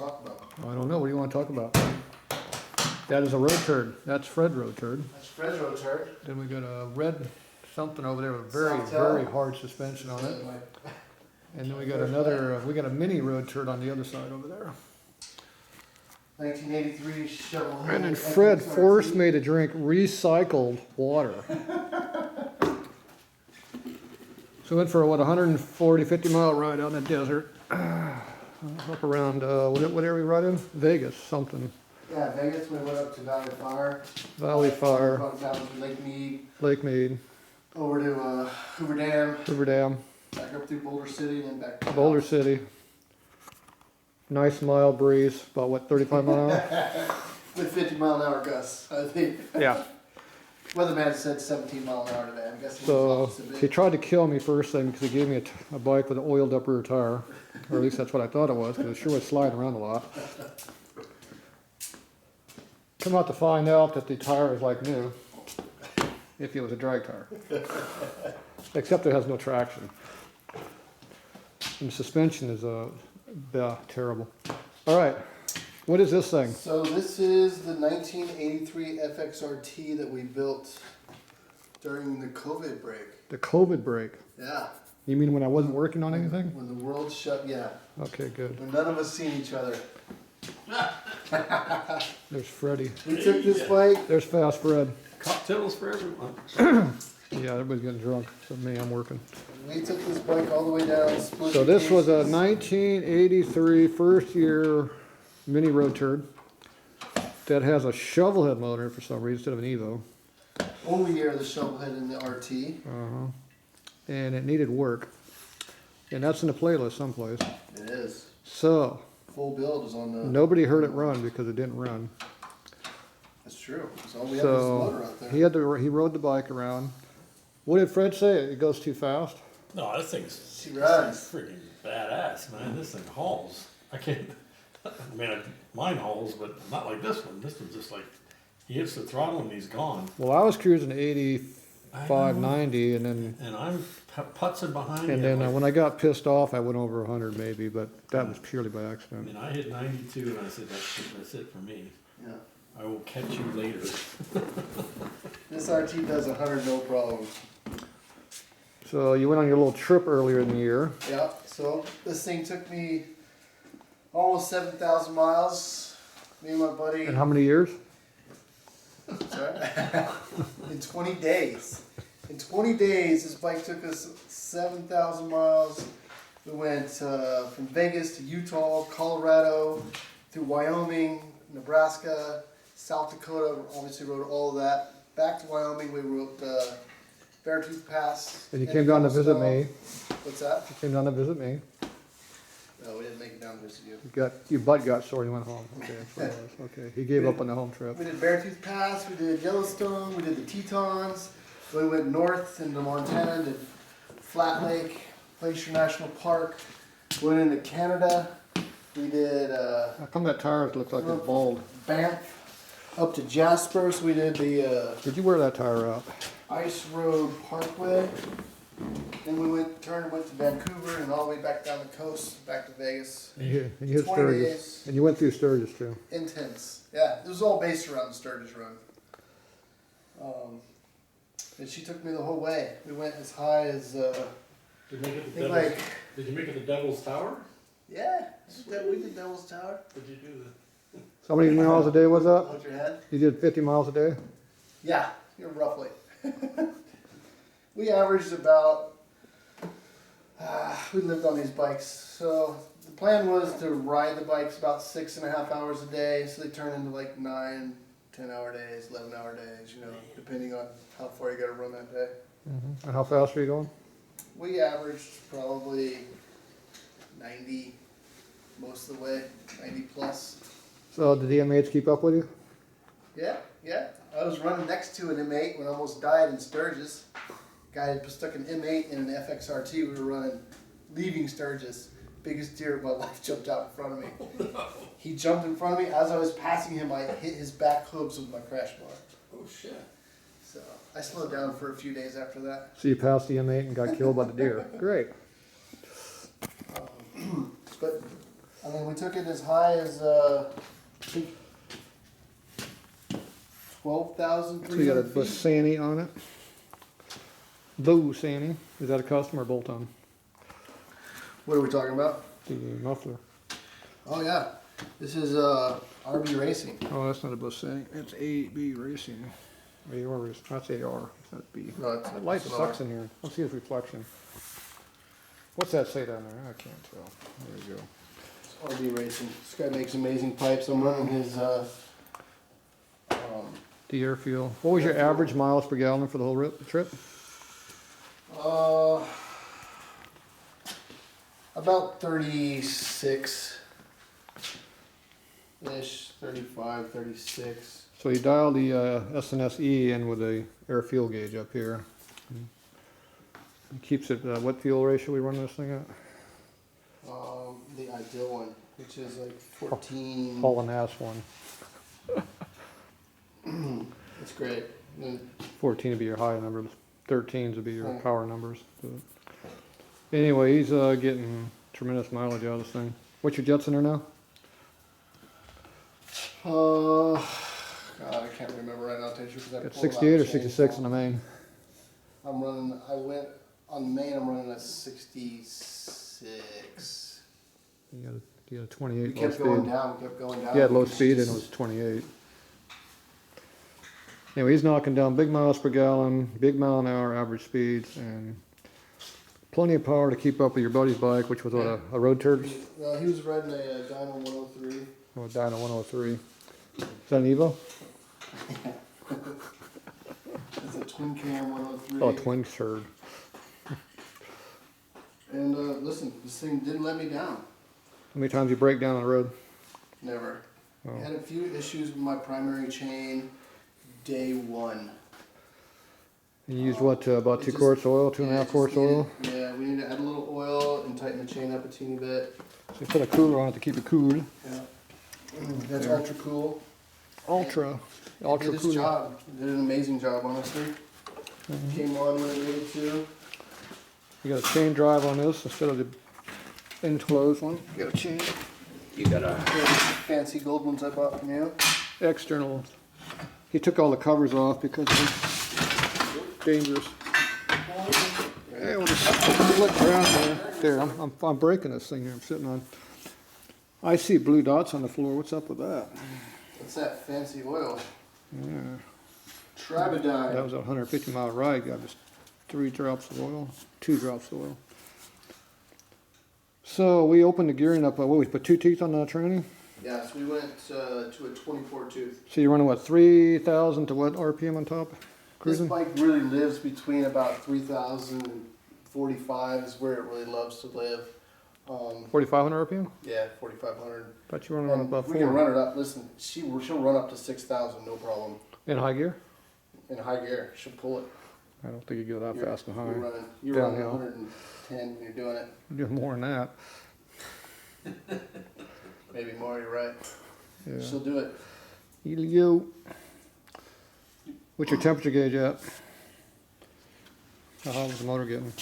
want to talk about? I don't know. What do you want to talk about? That is a road turd. That's Fred road turd. That's Fred's road turd. Then we got a red something over there with very, Softail. very hard suspension on it. And then we got another, we got a mini road turd on the other side over there. 1983 shovelhead. And then Fred forced me to drink recycled water. So we went for, what, 140, 50-mile ride out in the desert. Up around, what area we ride in? Vegas, something. Yeah, Vegas. We went up to Valley Fire. Valley Fire. Down to Lake Mead. Lake Mead. Over to Hoover Dam. Hoover Dam. Back up through Boulder City and then back to Boulder City. Nice mild breeze, about what, 35 mile an hour? With 50-mile-an-hour gusts, I think. Yeah. Weatherman said 17 mile an hour today. I'm guessing So it's he tried to kill me first thing because he gave me a bike with an oiled up rear tire. Or at least that's what I thought it was, because it sure was sliding around a lot. Come out to find out that the tire is like new, if it was a drag tire. Except it has no traction. And the suspension is terrible. All right, what is this thing? So this is the 1983 FXRT that we built during the COVID break. The COVID break. Yeah. You mean when I wasn't working on anything? When the world shut, yeah. Okay, good. When none of us seen each other. There's Freddie. We took this bike. There's Fast Fred. Cocktails for everyone. Yeah, everybody's getting drunk. So me, I'm working. We took this bike all the way down. Split So this was a cases. 1983 first year mini road turd that has a shovelhead motor for some reason instead of an Evo. Only year of the shovelhead in the RT. And it needed work. And that's in the playlist someplace. It is. So Full build is on the. nobody heard it run because it didn't run. That's true. So all we had was the motor So out there. he rode the bike around. What did Fred say? It goes too fast? No, this thing's She runs. freaking badass, man. This thing hauls. I can't. I mean, mine hauls, but not like this one. This one's just like he hits the throttle and he's gone. Well, I was cruising 85, 90, and then And I'm putzing behind. And him then like- when I got pissed off, I went over 100 maybe, but that was purely by I accident. mean, I hit 92 and I said, that's it for me. Yeah. I will catch you later. This RT does 100 no problem. So you went on your little trip earlier in the year. Yeah. So this thing took me almost 7,000 miles. Me and my buddy. And how many years? Sorry. In 20 days. In 20 days, this bike took us 7,000 miles. We went from Vegas to Utah, Colorado, through Wyoming, Nebraska, South Dakota. Obviously rode all of that. Back to Wyoming, we rode Beartooth Pass. And you came down to visit me. What's that? You came down to visit me. No, we didn't make it down to visit you. Your butt got sore and you went home. Okay, that's what it was. Okay, he gave up on the home trip. We did Beartooth Pass, we did Yellowstone, we did the Tetons. We went north into Montana, did Flat Lake, Glacier National Park. Went into Canada. We did How come that tire looks like it's bald? Banff up to Jasper. So we did the Did you wear that tire out? Ice Road Parkway. Then we turned and went to Vancouver and all the way back down the coast, back to Vegas. And you hit 20 Sturgis. days. And you went through Sturgis too. Intense. Yeah, it was all based around the Sturgis Run. And she took me the whole way. We went as high as, Did you make it I the think Devil's, like, did you make it the Devil's Tower? yeah, we did Devil's Tower. Did you do So how many miles a day was that? Hold your head. You did 50 miles a day? Yeah, you're roughly. We averaged about, we lived on these bikes. So the plan was to ride the bikes about 6.5 hours a day. So they turn into like 9, 10-hour days, 11-hour days, you know, depending on how far you got to run that day. And how fast were you going? We averaged probably 90 most of the way, 90 plus. So did the inmates keep up with you? Yeah, yeah. I was running next to an M8 when I almost died in Sturgis. Guy had stuck an M8 in an FXRT. We were running, leaving Sturgis. Biggest deer of my life jumped out in front of me. He jumped in front of me. As I was passing him, I hit his back hooves with my crash bar. Oh shit. So I slowed down for a few days after that. So you passed the M8 and got killed by the deer. Great. But I mean, we took it as high as, I think 12,300 So you got a feet. Bassani on it. Bassani. Is that a custom or bolt-on? What are we talking about? The muffler. Oh yeah, this is RB Racing. Oh, that's not a Bassani. It's AB Racing. AR is, that's AR. It's not B. No, it's, That light it's an sucks R. in here. Let's see his reflection. What's that say down there? I can't tell. There you go. It's RB Racing. This guy makes amazing pipes. I'm running his. The air fuel. What was your average miles per gallon for the whole trip? About 36 ish, 35, 36. So you dial the SNSE in with a air fuel gauge up here. It keeps it, what fuel ratio we run this thing at? The ideal one, which is like 14. Haul ass one. It's great. 14 would be your high numbers. 13s would be your Right. power numbers. So anyway, he's getting tremendous mileage out of this thing. What's your jets in there now? God, I can't remember right now, Tatro, because I Got pulled it out 68 or and changed 66 it. in the main. I'm running. I went on the main. I'm running at 66. You got a We 28 low kept going speed. down. We kept going down. You had low It's speed and just- it was 28. Anyway, he's knocking down big miles per gallon, big mile an hour average speeds, and plenty of power to keep up with your buddy's bike, which was what, a road turd? Well, he was riding a Dyno 103. Oh, a Dyno 103. Is that an Evo? It's a twin cam 103. Oh, a twin turd. And listen, this thing didn't let me down. How many times you break down on the road? Never. Oh. I had a few issues with my primary chain day one. You used what, about It 2 just- quarts oil, 2.5 Yeah, it just quarts needed- oil? Yeah, we need to add a little oil and tighten the chain up a teeny bit. So you put a cooler on it to keep it cool. Yeah. That's ultra cool. Ultra It did its cooler. job. It did an amazing job, honestly. Mm-hmm. Came on when it needed to. You got a chain drive on this instead of the enclosed one. You got a chain. You got a Fancy gold ones I bought from you. external. He took all the covers off because it's dangerous. Hey, we'll just look around there. There, I'm breaking this thing here. I'm sitting on. I see blue dots on the floor. What's up with that? What's that fancy oil? Yeah, Trabidyne. that was a 150-mile ride. Got just 3 drops of oil, 2 drops of oil. So we opened the gearing up. What, we put 2 teeth on the tranny? Yes, we went to a 24 tooth. So you're running what, 3,000 to what RPM on top? Cruising? This bike really lives between about 3,000 and 45 is where it really loves to live. 4,500 RPM? Yeah, 4,500. Thought you were running about We can 4 run it up. Listen, she'll run up to 6,000, no problem. in high gear. In high gear, she'll pull it. I don't think you go that fast and high. You're running Downhill. 110 when you're doing it. You're doing more than that. Maybe more. You're right. Yeah. She'll do it. You. What's your temperature gauge at? How hot was the motor getting?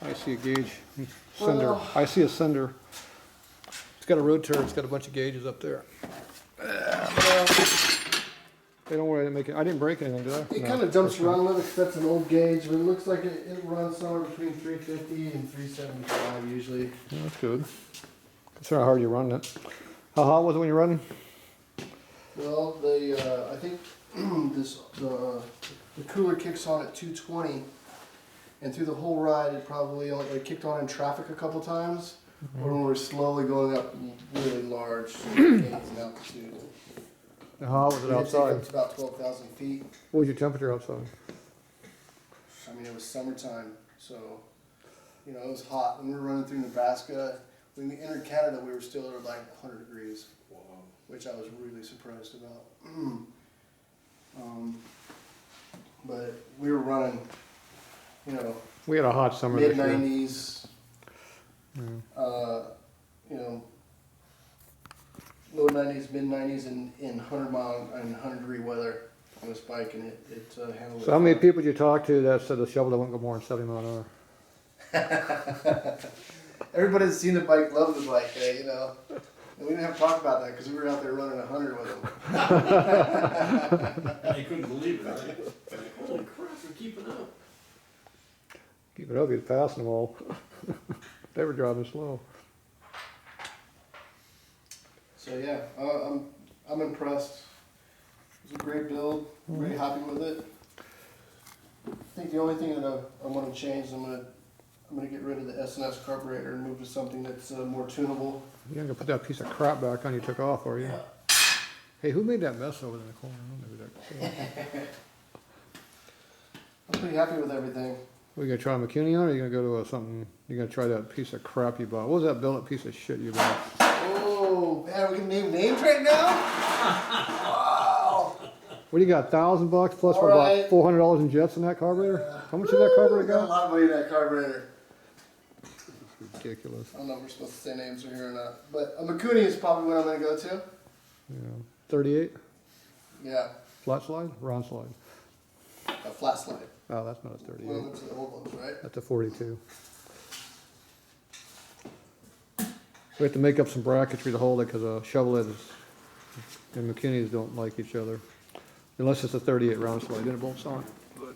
I see a gauge. Sender. Well- I see a sender. It's got a road turret. It's got a bunch of gauges up there. Hey, don't worry, I didn't break anything, did I? It No. kind of jumps around a little because that's an old gauge, but it looks like it runs somewhere between 350 and 375 usually. Yeah, that's good. Consider how hard you're running it. How hot was it when you're running? Well, I think the cooler kicks on at 220, and through the whole ride it probably only kicked on in traffic a couple times, or when we're slowly going up really large gains in altitude. How hot was it We had to take outside? up to about 12,000 feet. What was your temperature outside? I mean, it was summertime, so it was hot. When we were running through Nebraska, when we entered Canada, we were still at like 100 degrees, which I was really surprised about. But we were running, We had a hot summer mid this year. 90s, Yeah. low 90s, mid 90s, in 100-mile and 100-degree weather on this bike, and it handled it. So how many people did you talk to that said the shovel wouldn't go more than 70 miles an hour? Everybody that's seen the bike loved the bike, you know. And we didn't have to talk about that because we were out there running 100 with them. I couldn't believe it, right? Holy crap, we're keeping up. Keep it up, he's passing them all. They were driving slow. So yeah, I'm impressed. It was a great build. I'm really happy with it. I think the only thing that I want to change is I'm gonna get rid of the S&S carburetor and move to something that's more tunable. You're gonna put that piece of crap back on you took off, are you? Yeah. Hey, who made that mess over in the corner? I don't know who that was. I'm pretty happy with everything. Are you gonna try McKinney on it, or are you gonna go to something, you're gonna try that piece of crap you bought? What was that billet piece of shit you bought? Oh man, we can name names right now? Wow. What do you got, $1,000 plus All for right. about $400 in jets in that carburetor? How much did that carburetor Got a got? lot of money in that carburetor. Ridiculous. I don't know if we're supposed to say names in here or not. But a Mikuni is probably what I'm gonna go to. Yeah. 38? Yeah, Flat slide? Round slide? a flat slide. Oh, that's not a 38. One of the old ones, right? That's a 42. We have to make up some bracketry to hold it because shovelhead and McKinney's don't like each other. Unless it's a 38 round slide, then it bolts on. But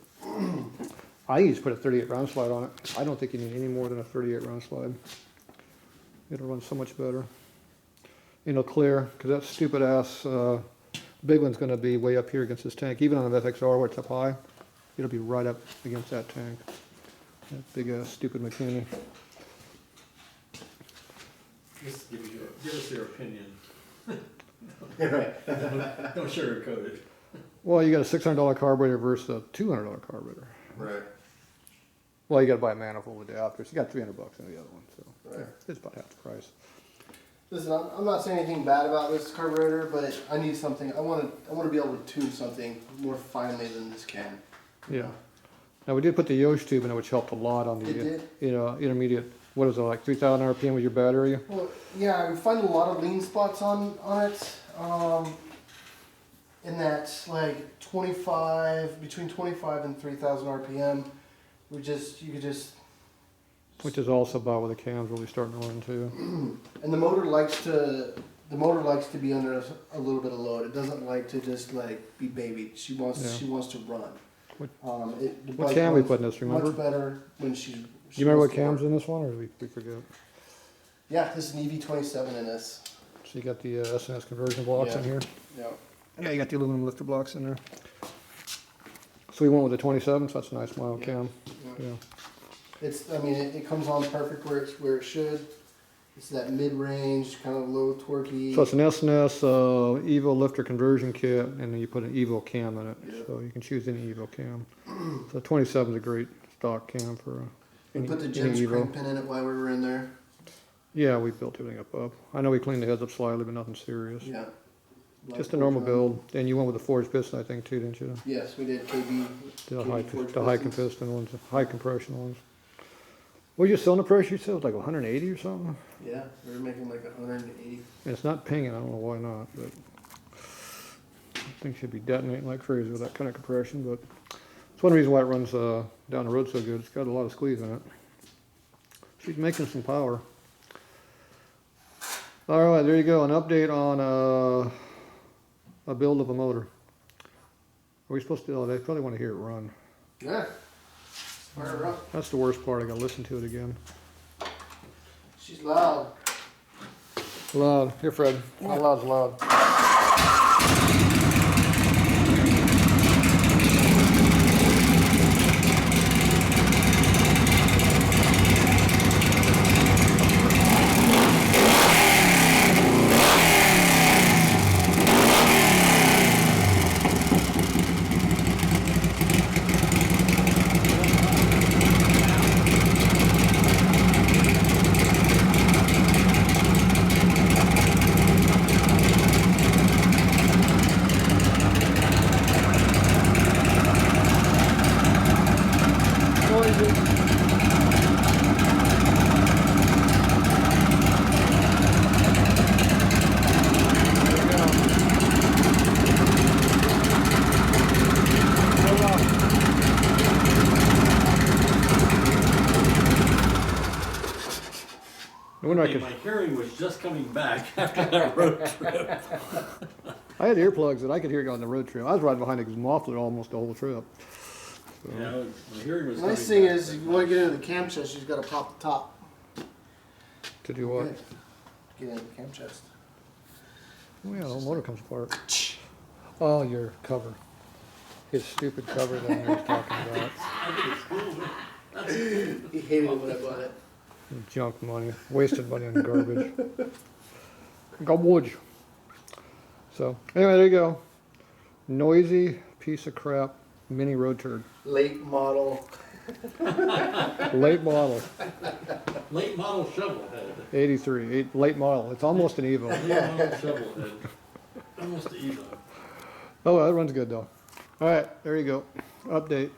I used to put a 38 round slide on it. I don't think you need any more than a 38 round slide. It'll run so much better. It'll clear, because that stupid ass big one's going to be way up here against this tank. Even on an FXR where it's up high, it'll be right up against that tank. That big ass stupid McKinney. Just give us your opinion. Right. Don't sugarcoat it. Well, you got a $600 carburetor versus a $200 carburetor. Right. Well, you got to buy a manifold adapters. You got $300 in the other one, so Right. it's about half the price. Listen, I'm not saying anything bad about this carburetor, but I need something. I want to be able to tune something more finely than this can. Yeah. Now we did put the Yosh tube in it, which helped a lot on the It did? intermediate. What is it, like 3,000 RPM with your battery? Well, yeah, I find a lot of lean spots on it. In that like between 25 and 3,000 RPM. You could just. Which is also about where the cam's really starting to run too. And the motor likes to be under a little bit of load. It doesn't like to just like be babied. She wants to run. What- The What bike cam we runs put in this, remember? Much better when she. Do you remember what wants to cam's run. in this one, or did we forget? Yeah, this is an EV27 in this. So you got the S&S conversion blocks in Yeah. here? Yeah. Yeah, you got the aluminum lifter blocks in there. So we went with the 27, so that's a nice mild Yeah. cam. Yeah. Yeah. It comes on perfect where it should. It's that mid-range, kind of low torquey. So it's an S&S Evo lifter conversion kit, and then you put an Evo cam in it. Yeah. So you can choose any Evo cam. So 27 is a great stock cam for We any, put the any Gen spring Evo. pin in it while we were in there. Yeah, we built everything up. I know we cleaned the heads up slightly, but nothing serious. Yeah. Just a normal build. And you went with the forged piston, I think, too, didn't you? Yes, we did KB. The KB high, forged the high pistons. piston ones, high compression ones. What was your cylinder pressure? You said it was like 180 or something? Yeah, we were making like 180. And it's not pinging, I don't know why not, but I think should be detonating like crazy with that kind of compression, but it's one reason why it runs down the road so good. It's got a lot of squeeze in it. She's making some power. All right, there you go, an update on a build of a motor. Are we supposed to, they probably want to hear it run. Yeah. Fire her up. That's the worst part, I gotta listen to it again. She's loud. Loud, here Fred, how loud's loud? me, my hearing was just coming back after that road trip. I had earplugs that I could hear you on the road trip. I was riding behind a muffler almost the whole trip. Yeah, my hearing was The coming nice thing back. is, if you want to get into the cam chest, you just got to pop the top. To do what? Good. Get into the cam chest. Oh yeah, the whole motor comes apart. Oh, your cover. His stupid cover down there he's talking about. I think it's cool, man. He hated it when I bought it. Junk money. Wasted money on garbage. Garbage. So, anyway, there you go. Noisy piece of crap mini road turd. Late model. Late model. Late model shovel head. 83. Late model. It's almost an Evo. Late model shovel head. Almost Evo. Oh, well, that runs good though. All right, there you go. Update.